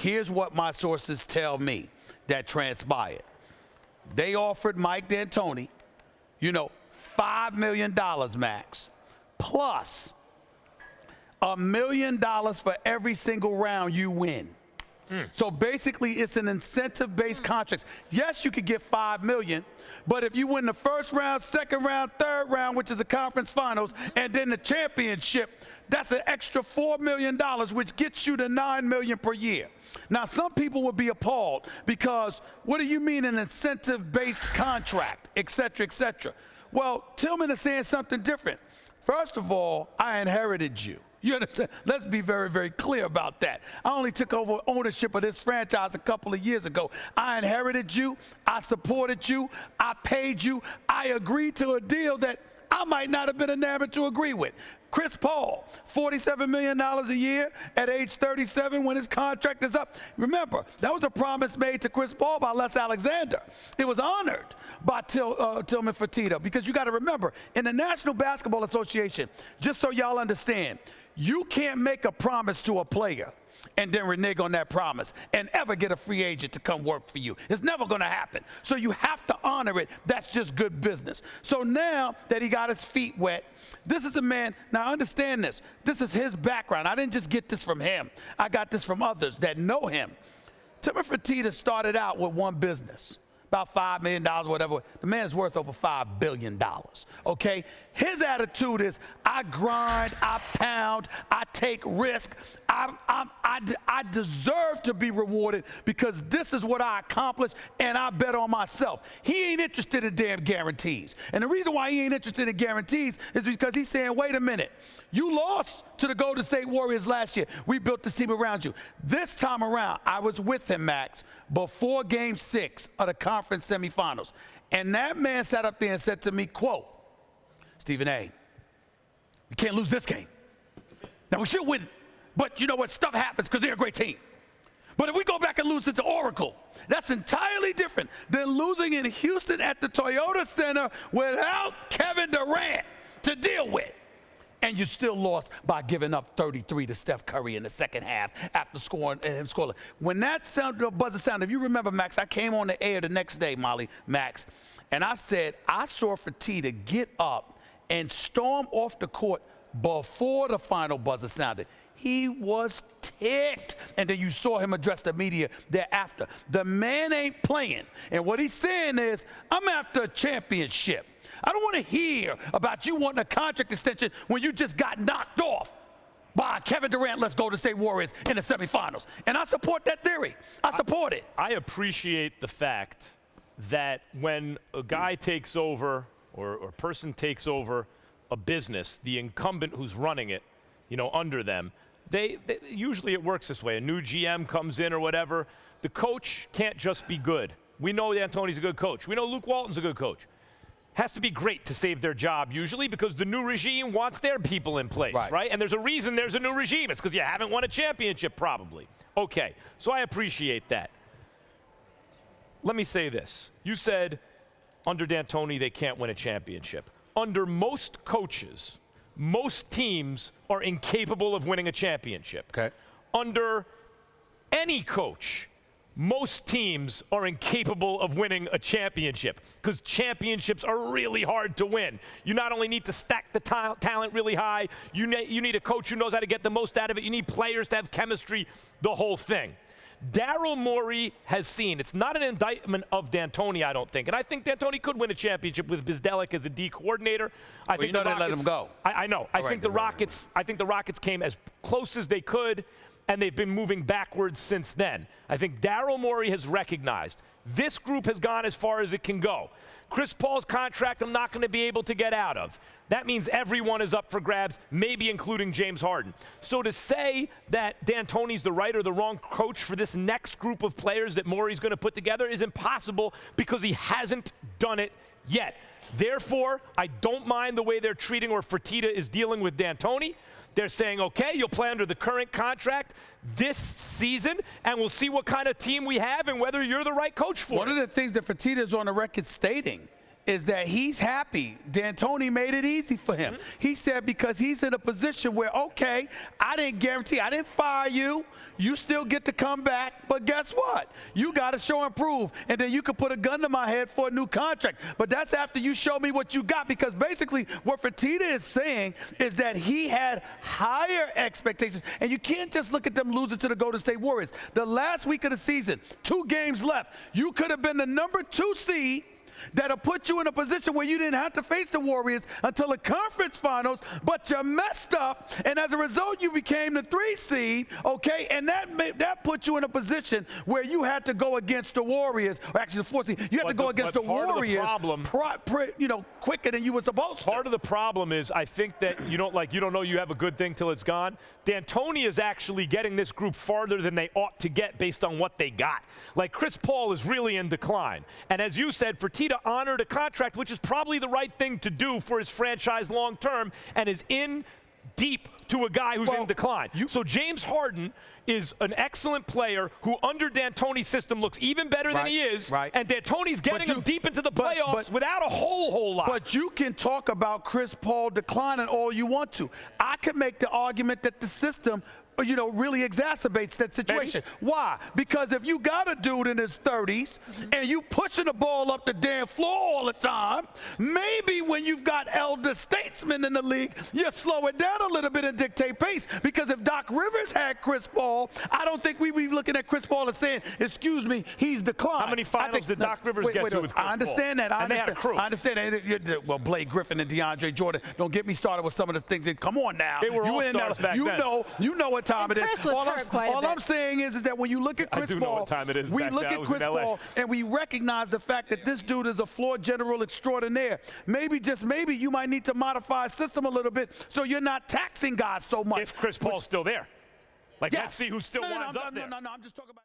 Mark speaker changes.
Speaker 1: here's what my sources tell me that transpired. They offered Mike D'Antoni, $5 million max, plus $1 million for every single round you win. So basically, it's an incentive-based contract. Yes, you could get $5 million, but if you win the first round, second round, third round, which is the conference finals, and then the championship, that's an extra $4 million, which gets you to $9 million per year. Now, some people would be appalled because what do you mean an incentive-based contract, et cetera, et cetera? Well, Tillman is saying something different. First of all, I inherited you. You understand? Let's be very, very clear about that. I only took over ownership of this franchise a couple of years ago. I inherited you. I supported you. I paid you. I agreed to a deal that I might not have been enamored to agree with. Chris Paul, $47 million a year at age 37 when his contract is up. Remember, that was a promise made to Chris Paul by Les Alexander. It was honored by Tillman Fertitta, because you got to remember, in the National Basketball Association, just so y'all understand, you can't make a promise to a player and then renege on that promise and ever get a free agent to come work for you. It's never going to happen. So you have to honor it. That's just good business. So now that he got his feet wet, this is a man. Now, understand this. This is his background. I didn't just get this from him. I got this from others that know him. Tillman Fertitta started out with one business, about $5 million, whatever. The man's worth over $5 billion, okay? His attitude is, I grind, I pound, I take risk. I deserve to be rewarded because this is what I accomplished, and I bet on myself. He ain't interested in damn guarantees. And the reason why he ain't interested in guarantees is because he's saying, wait a minute, you lost to the Golden State Warriors last year. We built this team around you. This time around, I was with him, Max, before Game 6 of the conference semifinals. And that man sat up there and said to me, quote, Stephen A., we can't lose this game. Now, we should win, but you know what? Stuff happens because they're a great team. But if we go back and lose it to Oracle, that's entirely different than losing in Houston at the Toyota Center without Kevin Durant to deal with. And you still lost by giving up 33 to Steph Curry in the second half after scoring and him scoring. When that buzzer sounded, if you remember, Max, I came on the air the next day, Max, and I said, I saw Fertitta get up and storm off the court before the final buzzer sounded. He was ticked. And then you saw him address the media thereafter. The man ain't playing. And what he's saying is, I'm after a championship. I don't want to hear about you wanting a contract extension when you just got knocked off by Kevin Durant, let's go to State Warriors in the semifinals. And I support that theory. I support it.
Speaker 2: I appreciate the fact that when a guy takes over or a person takes over a business, the incumbent who's running it, under them, they usually it works this way. A new GM comes in or whatever. The coach can't just be good. We know D'Antoni's a good coach. We know Luke Walton's a good coach. Has to be great to save their job usually because the new regime wants their people in place, right? And there's a reason there's a new regime. It's because you haven't won a championship probably. Okay, so I appreciate that. Let me say this. You said under D'Antoni they can't win a championship. Under most coaches, most teams are incapable of winning a championship.
Speaker 1: Okay.
Speaker 2: Under any coach, most teams are incapable of winning a championship because championships are really hard to win. You not only need to stack the talent really high, you need a coach who knows how to get the most out of it. You need players to have chemistry, the whole thing. Daryl Morey has seen, it's not an indictment of D'Antoni, I don't think. And I think D'Antoni could win a championship with Bizdelic as a D coordinator. I think
Speaker 1: they let him go.
Speaker 2: I know. I think the Rockets came as close as they could, and they've been moving backwards since then. I think Daryl Morey has recognized this group has gone as far as it can go. Chris Paul's contract I'm not going to be able to get out of. That means everyone is up for grabs, maybe including James Harden. So to say that D'Antoni's the right or the wrong coach for this next group of players that Morey's going to put together is impossible because he hasn't done it yet. Therefore, I don't mind the way they're treating or Fertitta is dealing with D'Antoni. They're saying, okay, you'll play under the current contract this season, and we'll see what kind of team we have and whether you're the right coach for it.
Speaker 1: One of the things that Fertitta is on the record stating is that he's happy. D'Antoni made it easy for him. He said because he's in a position where, okay, I didn't guarantee, I didn't fire you. You still get to come back, but guess what? You got to show and prove, and then you can put a gun to my head for a new contract. But that's after you show me what you got, because basically what Fertitta is saying is that he had higher expectations, and you can't just look at them losing to the Golden State Warriors. The last week of the season, 2 games left. You could have been the number 2 seed that'll put you in a position where you didn't have to face the Warriors until the conference finals, but you messed up, and as a result, you became the 3 seed, okay? And that put you in a position where you had to go against the Warriors, or actually the 4 seed. You had to go against the Warriors quicker than you were supposed to.
Speaker 2: Part of the problem is I think that you don't know you have a good thing till it's gone. D'Antoni is actually getting this group farther than they ought to get based on what they got. Like, Chris Paul is really in decline. And as you said, Fertitta honored a contract, which is probably the right thing to do for his franchise long term, and is in deep to a guy who's in decline. So James Harden is an excellent player who under D'Antoni's system looks even better than he is, and D'Antoni's getting him deep into the playoffs without a whole lot.
Speaker 1: But you can talk about Chris Paul declining all you want to. I could make the argument that the system really exacerbates that situation.
Speaker 2: Maybe.
Speaker 1: Why? Because if you got a dude in his 30s and you pushing the ball up the damn floor all the time, maybe when you've got elder statesmen in the league, you slow it down a little bit and dictate pace. Because if Doc Rivers had Chris Paul, I don't think we'd be looking at Chris Paul and saying, excuse me, he's declined.
Speaker 2: How many finals did Doc Rivers get to with Chris Paul?
Speaker 1: I understand that.
Speaker 2: And they had a crew.
Speaker 1: I understand that. Well, Blake Griffin and DeAndre Jordan, don't get me started with some of the things. Come on now.
Speaker 2: They were all-stars back then.
Speaker 1: You know what time it is. All I'm saying is that when you look at Chris Paul, we look at Chris Paul and we recognize the fact that this dude is a floor general extraordinaire. Maybe, just maybe, you might need to modify a system a little bit so you're not taxing guys so much.
Speaker 2: If Chris Paul's still there. Like, let's see who still winds up there.
Speaker 1: No, I'm just talking about.